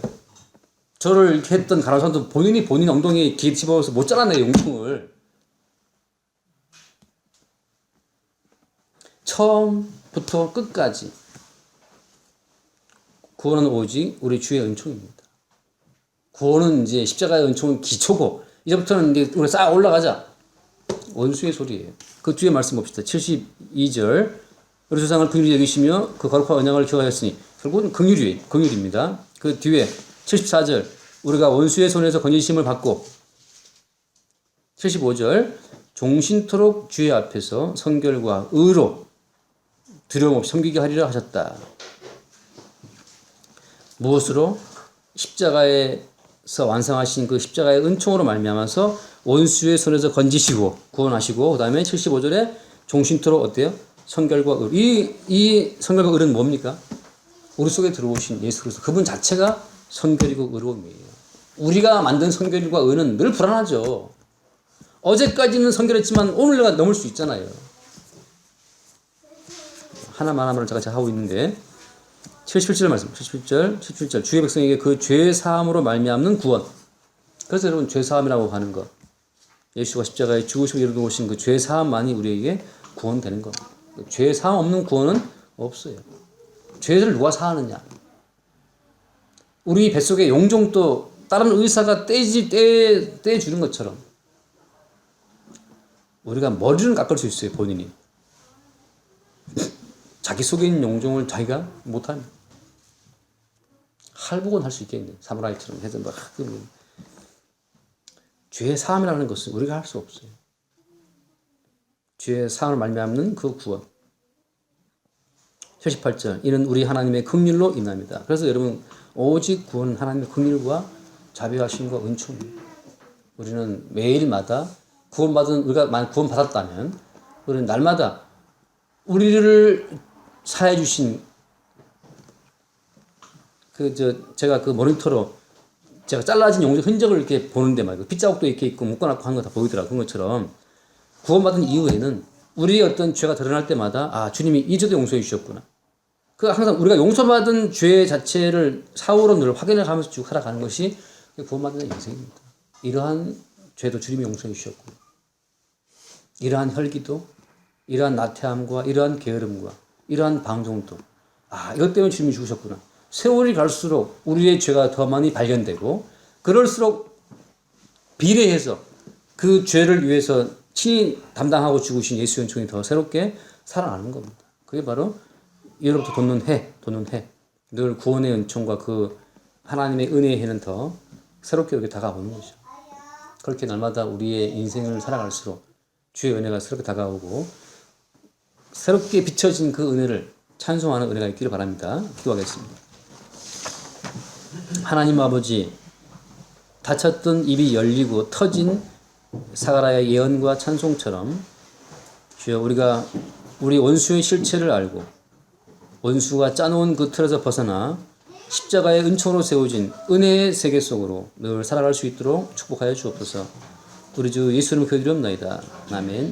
저를 이렇게 했던 간호사도 본인 엉덩이에 기계 집어넣어서 못 잘라내요. 용종을. 처음부터 끝까지 구원은 오직 우리 주의 은총입니다. 구원은 이제 십자가의 은총은 기초고 이제부터는 이제 우리 쌓아 올라가자. 원수의 소리예요. 그 뒤에 말씀 봅시다. 72절 우리 조상을 긍휼히 여기시며 그 거룩한 언약을 기억하였으니 결국은 긍휼입니다. 그 뒤에 74절 우리가 원수의 손에서 건지심을 받고 75절 종신토록 주의 앞에서 성결과 의로 두려움 없이 섬기게 하리라 하셨다. 무엇으로? 십자가에서 완성하신 그 십자가의 은총으로 말미암아서 원수의 손에서 건지시고 구원하시고, 그 다음에 75절에 종신토록 어때요? 성결과 의. 이 성결과 의는 뭡니까? 우리 속에 들어오신 예수 그리스도, 그분 자체가 성결이고 의로움이에요. 우리가 만든 성결과 의는 늘 불안하죠. 어제까지는 성결했지만 오늘 내가 넘을 수 있잖아요. 하나를 제가 하고 있는데 77절 말씀, 77절 주의 백성에게 그 죄 사함으로 말미암는 구원. 그래서 여러분 죄 사함이라고 하는 것, 예수가 십자가에 죽으시고 이루어오신 그 죄 사함만이 우리에게 구원되는 겁니다. 죄 사함 없는 구원은 없어요. 죄를 누가 사하느냐? 우리 뱃속에 용종도 다른 의사가 떼주는 것처럼 우리가 머리를 깎을 수 있어요. 본인이 자기 속에 있는 용종을 자기가 못하면 할복은 할 수 있겠네. 사무라이처럼 해서 막 죄의 사함이라는 것은 우리가 할 수 없어요. 죄의 사함을 말미암는 그 구원. 78절 이는 우리 하나님의 긍휼로 인합니다. 그래서 여러분 오직 구원은 하나님의 긍휼과 자비하심과 은총입니다. 우리는 매일마다 구원받은, 우리가 만약 구원받았다면 우리는 날마다 우리를 사해 주신 제가 그 모니터로 제가 잘라진 용종 흔적을 이렇게 보는데 말이에요. 빗자국도 이렇게 있고 묶어놨고 하는 거 다 보이더라고요. 그런 것처럼 구원받은 이후에는 우리의 어떤 죄가 드러날 때마다 아, 주님이 이 죄도 용서해 주셨구나. 그 항상 우리가 용서받은 죄 자체를 사후로 늘 확인을 하면서 쭉 살아가는 것이 구원받는 인생입니다. 이러한 죄도 주님이 용서해 주셨고, 이러한 혈기도, 이러한 나태함과 이러한 게으름과 이러한 방종도, 아, 이것 때문에 주님이 죽으셨구나. 세월이 갈수록 우리의 죄가 더 많이 발견되고, 그럴수록 비례해서 그 죄를 위해서 친히 담당하고 죽으신 예수의 은총이 더 새롭게 살아나는 겁니다. 그게 바로 예로부터 돋는 해. 늘 구원의 은총과 그 하나님의 은혜의 해는 더 새롭게 이렇게 다가오는 거죠. 그렇게 날마다 우리의 인생을 살아갈수록 주의 은혜가 새롭게 다가오고 새롭게 비춰진 그 은혜를 찬송하는 은혜가 있기를 바랍니다. 기도하겠습니다. 하나님 아버지, 닫혔던 입이 열리고 터진 사가랴의 예언과 찬송처럼 주여 우리가 우리 원수의 실체를 알고 원수가 짜놓은 그 틀에서 벗어나 십자가의 은총으로 세워진 은혜의 세계 속으로 늘 살아갈 수 있도록 축복하여 주옵소서. 우리 주 예수 이름으로 기도드리옵나이다. 아멘.